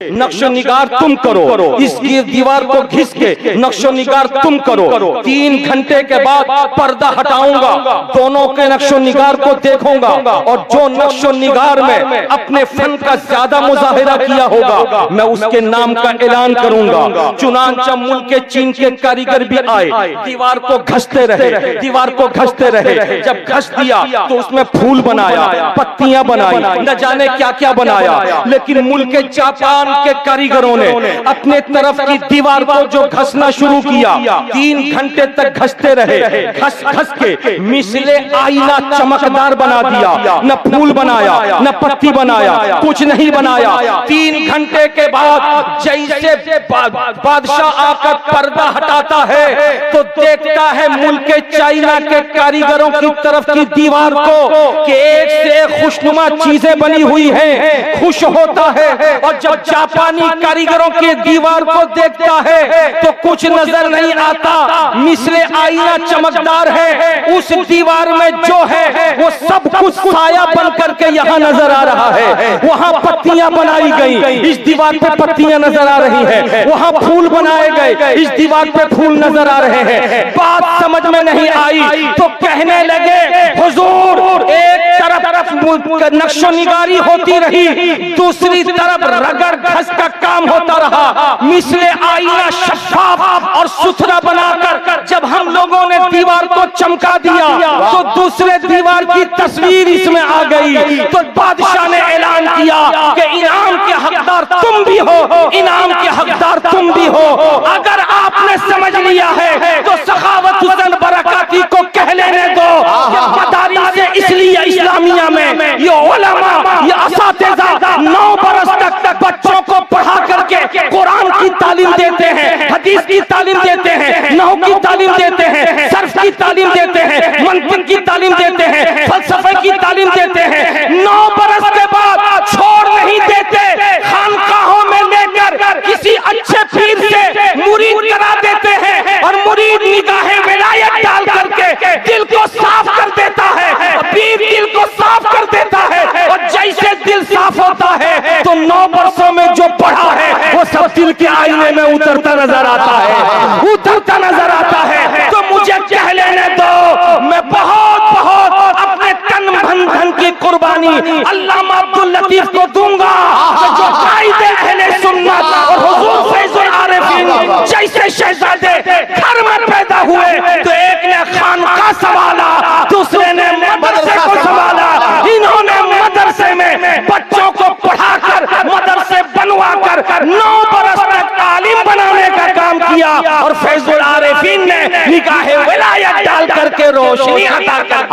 نقش و نگار تم کرو، اس کی دیوار کو گھس کے نقش و نگار تم کرو، 3 گھنٹے کے بعد پردہ ہٹاؤں گا، دونوں کے نقش و نگار کو دیکھوں گا، اور جو نقش و نگار میں اپنے فن کا زیادہ مظاہرہ کیا ہوگا میں اس کے نام کا اعلان کروں گا۔ چنانچہ ملک چین کے کاریگر بھی آئے، دیوار کو گھستے رہے، دیوار کو گھستے رہے، جب گھس دیا تو اس میں پھول بنایا، پتیاں بنائی، نہ جانے کیا کیا بنایا، لیکن ملک جاپان کے کاریگروں نے اپنے طرف کی دیوار کو جو گھسنا شروع کیا، 3 گھنٹے تک گھستے رہے، گھس گھس کے مثل آئینہ چمکدار بنا دیا، نہ پھول بنایا، نہ پتی بنایا، کچھ نہیں بنایا۔ 3 گھنٹے کے بعد جیسے بادشاہ آ کر پردہ ہٹاتا ہے تو دیکھتا ہے ملک چائنا کے کاریگروں کی طرف کی دیوار کو کہ ایک سے ایک خوشنما چیزیں بنی ہوئی ہیں، خوش ہوتا ہے، اور جب جاپانی کاریگروں کی دیوار کو دیکھتا ہے تو کچھ نظر نہیں آتا، مثل آئینہ چمکدار ہے، اس دیوار میں جو ہے وہ سب کچھ سایہ بن کر کے یہاں نظر آ رہا ہے۔ وہاں پتیاں بنائی گئی، اس دیوار پہ پتیاں نظر آ رہی ہیں، وہاں پھول بنائے گئے، اس دیوار پہ پھول نظر آ رہے ہیں۔ بات سمجھ میں نہیں آئی تو کہنے لگے حضور ایک طرف نقش و نگاری ہوتی رہی، دوسری طرف رگڑ گھس کا کام ہوتا رہا، مثل آئینہ شفاف اور ستھرا بنا کر جب ہم لوگوں نے دیوار کو چمکا دیا تو دوسرے دیوار کی تصویر اس میں آ گئی، تو بادشاہ نے اعلان کیا کہ انعام کے حقدار تم بھی ہو، انعام کے حقدار تم بھی ہو۔ اگر آپ نے سمجھ لیا ہے تو سخاوت حسین برکاتی کو کہہ لینے دو کہ مدارس اسلیہ اسلامیہ میں یہ علماء، یہ اساتذہ 9 برس تک بچوں کو پڑھا کر کے قرآن کی تعلیم دیتے ہیں، حدیث کی تعلیم دیتے ہیں، نحو کی تعلیم دیتے ہیں، صرف کی تعلیم دیتے ہیں، منطق کی تعلیم دیتے ہیں، فلسفے کی تعلیم دیتے ہیں۔ 9 برس کے بعد چھوڑ نہیں دیتے، خانقاہوں میں لے کر کسی اچھے پیر سے مرید کرا دیتے ہیں، اور مرید نگاہ ولایت ڈال کر کے دل کو صاف کر دیتا ہے، پیر دل کو صاف کر دیتا ہے، اور جیسے دل صاف ہوتا ہے تو 9 برسوں میں جو پڑھا ہے وہ سب دل کے آئینے میں اترتا نظر آتا ہے، اترتا نظر آتا ہے۔ تو مجھے کہہ لینے دو، میں بہت اپنے تن من کی قربانی علامہ عبداللطیف کو دوں گا، جو قائد اہل سنت اور حضور فیض العارفین جیسے شہزادے گھر میں پیدا ہوئے، تو ایک نے خانقاہ سنبھالا، دوسرے نے مدرسے کو سنبھالا، انہوں نے مدرسے میں بچوں کو پڑھا کر مدرسے بنوا کر 9 برس تک عالم بنانے کا کام کیا، اور فیض العارفین نے نگاہ ولایت ڈال کر کے روشنی عطا کر۔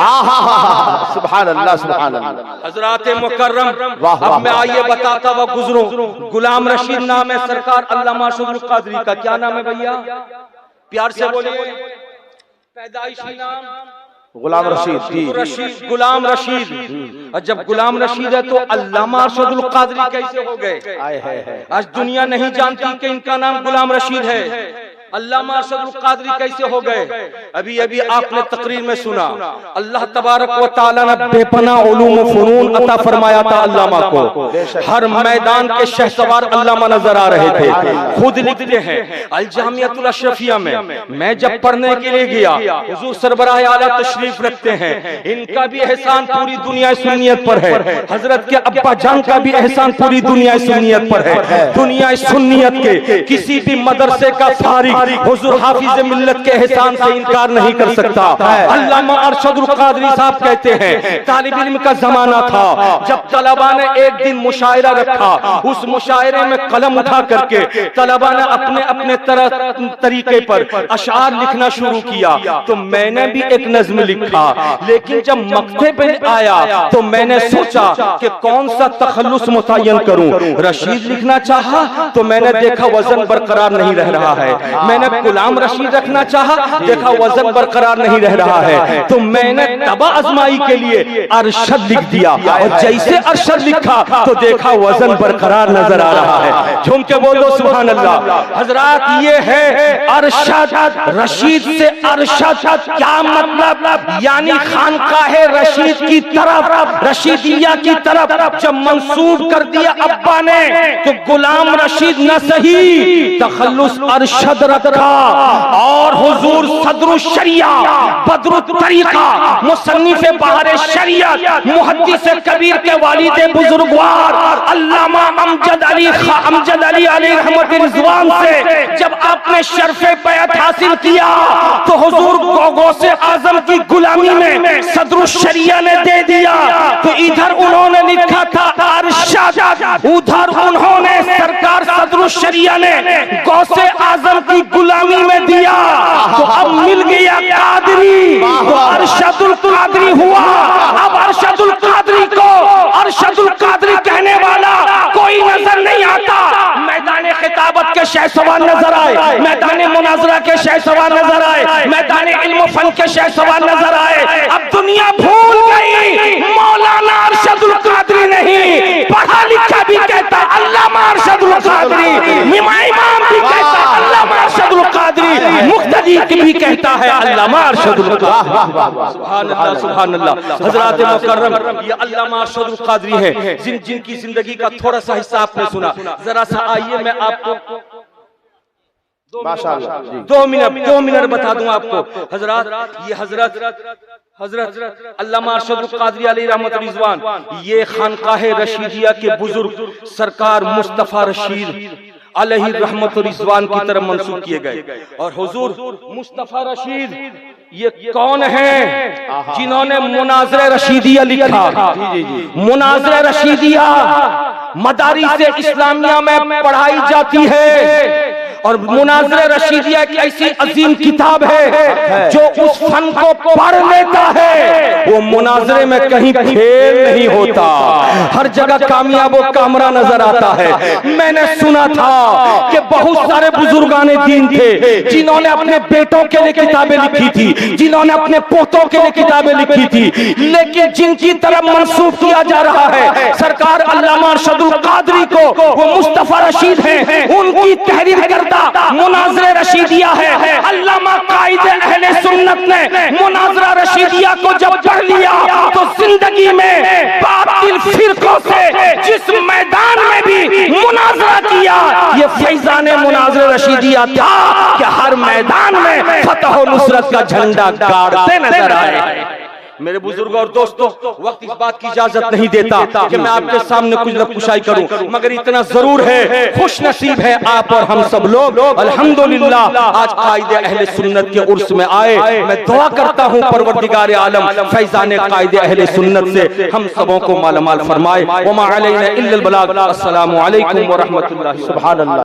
سبحان اللہ سبحان اللہ۔ حضرات مکرم، اب میں آئیے بتاتا ہوا گزروں، غلام رشید نام ہے سرکار علامہ ارشد القادری کا۔ کیا نام ہے بھیا؟ پیار سے بولیے۔ پیدائشی نام غلام رشید، غلام رشید۔ اور جب غلام رشید ہے تو علامہ ارشد القادری کیسے ہو گئے؟ آج دنیا نہیں جانتی کہ ان کا نام غلام رشید ہے، علامہ ارشد القادری کیسے ہو گئے؟ ابھی آپ نے تقریر میں سنا، اللہ تبارک و تعالیٰ نے بے پناہ علوم و فنون عطا فرمایا تھا علامہ کو، ہر میدان کے شہسوار علامہ نظر آ رہے تھے۔ خود لکھتے ہیں الجامعۃ الاشرفیہ میں جب پڑھنے کے لیے گیا، حضور سربراہ اعلیٰ تشریف رکھتے ہیں، ان کا بھی احسان پوری دنیا سنیت پر ہے، حضرت کے ابا جان کا بھی احسان پوری دنیا سنیت پر ہے۔ دنیا سنیت کے کسی بھی مدرسے کا فارغ حضور حافظ ملت کے احسان سے انکار نہیں کر سکتا۔ علامہ ارشد القادری صاحب کہتے ہیں طالب علم کا زمانہ تھا جب طلباء نے ایک دن مشاعرہ رکھا، اس مشاعرے میں قلم اٹھا کر کے طلباء نے اپنے طریقے پر اشعار لکھنا شروع کیا، تو میں نے بھی ایک نظم لکھا، لیکن جب مقطع پہ آیا تو میں نے سوچا کہ کون سا تخلص متعین کروں۔ رشید لکھنا چاہا تو میں نے دیکھا وزن برقرار نہیں رہ رہا ہے، میں نے غلام رشید رکھنا چاہا، دیکھا وزن برقرار نہیں رہ رہا ہے، تو میں نے تبا ازمائی کے لیے ارشد لکھ دیا، اور جیسے ارشد لکھا تو دیکھا وزن برقرار نظر آ رہا ہے۔ جھوم کے بولو سبحان اللہ۔ حضرات یہ ہے ارشد، رشید سے ارشد کیا مطلب؟ یعنی خانقاہ رشید کی طرف، رشیدیہ کی طرف جب منسوب کر دیا ابا نے تو غلام رشید نہ صحیح تخلص ارشد رکھا، اور حضور صدر الشریعہ بدر الطریقہ مصنف بحر شریعت محدث کبیر کے والد بزرگوار علامہ امجد علی علیہ رحمت رضوان سے جب آپ نے شرف بیعت حاصل کیا تو حضور غوث اعظم کی غلامی میں صدر الشریعہ نے دے دیا، تو ادھر انہوں نے لکھا تھا ارشد، ادھر انہوں نے سرکار صدر الشریعہ نے غوث اعظم کی غلامی میں دیا، تو اب مل گیا قادری، تو ارشد القادری ہوا۔ اب ارشد القادری کو ارشد القادری کہنے والا کوئی نظر نہیں آتا۔ میدان خطابت کے شہ سوار نظر آئے، میدان مناظرہ کے شہ سوار نظر آئے، میدان علم و فن کے شہ سوار نظر آئے۔ اب دنیا بھول گئی مولانا ارشد القادری نہیں، پڑھا لکھا بھی کہتا علامہ ارشد القادری، امام بھی کہتا علامہ ارشد القادری، مقتدی بھی کہتا ہے علامہ ارشد القادری۔ سبحان اللہ سبحان اللہ۔ حضرات مکرم، یہ علامہ ارشد القادری ہے جن کی زندگی کا تھوڑا سا حصہ آپ نے سنا۔ ذرا سا آئیے میں آپ کو دو منٹ بتا دوں آپ کو۔ حضرات یہ حضرت علامہ ارشد القادری علیہ رحمت رضوان، یہ خانقاہ رشیدیہ کے بزرگ سرکار مصطفیٰ رشید علیہ رحمت رضوان کی طرف منسوب کیے گئے۔ اور حضور مصطفیٰ رشید یہ کون ہیں جنہوں نے مناظر رشیدیہ لکھا؟ مناظر رشیدیہ مدارس اسلامیہ میں پڑھائی جاتی ہے، اور مناظر رشیدیہ ایک ایسی عظیم کتاب ہے جو اس فن کو پڑھ لیتا ہے وہ مناظرے میں کہیں کھیل نہیں ہوتا، ہر جگہ کامیاب و کامرا نظر آتا ہے۔ میں نے سنا تھا کہ بہت سارے بزرگان دین تھے جنہوں نے اپنے بیٹوں کے لیے کتابیں لکھی تھی، جنہوں نے اپنے پوتوں کے لیے کتابیں لکھی تھی، لیکن جن کی طرف منسوب کیا جا رہا ہے سرکار علامہ ارشد القادری کو، وہ مصطفیٰ رشید ہیں، ان کی تحریر کردہ مناظر رشیدیہ ہے۔ علامہ قائد اہل سنت نے مناظرہ رشیدیہ کو جب پڑھ لیا تو زندگی میں باطل فرقوں سے جس میدان میں بھی مناظرہ کیا، یہ فیضان مناظر رشیدیہ تھا کہ ہر میدان میں فتح و نصرت کا جھنڈا گاڑتے نظر آئے۔ میرے بزرگوں اور دوستوں، وقت اس بات کی اجازت نہیں دیتا کہ میں آپ کے سامنے کچھ نہ کچھ کروں، مگر اتنا ضرور ہے، خوش نصیب ہے آپ اور ہم سب لوگ الحمدللہ آج قائد اہل سنت کے عرس میں آئے۔ میں دعا کرتا ہوں پروردگار عالم فیضان قائد اہل سنت سے ہم سبوں کو مالا مال فرمائے۔ وما علینا الا البلاغ۔ السلام علیکم ورحمۃ اللہ۔ سبحان اللہ۔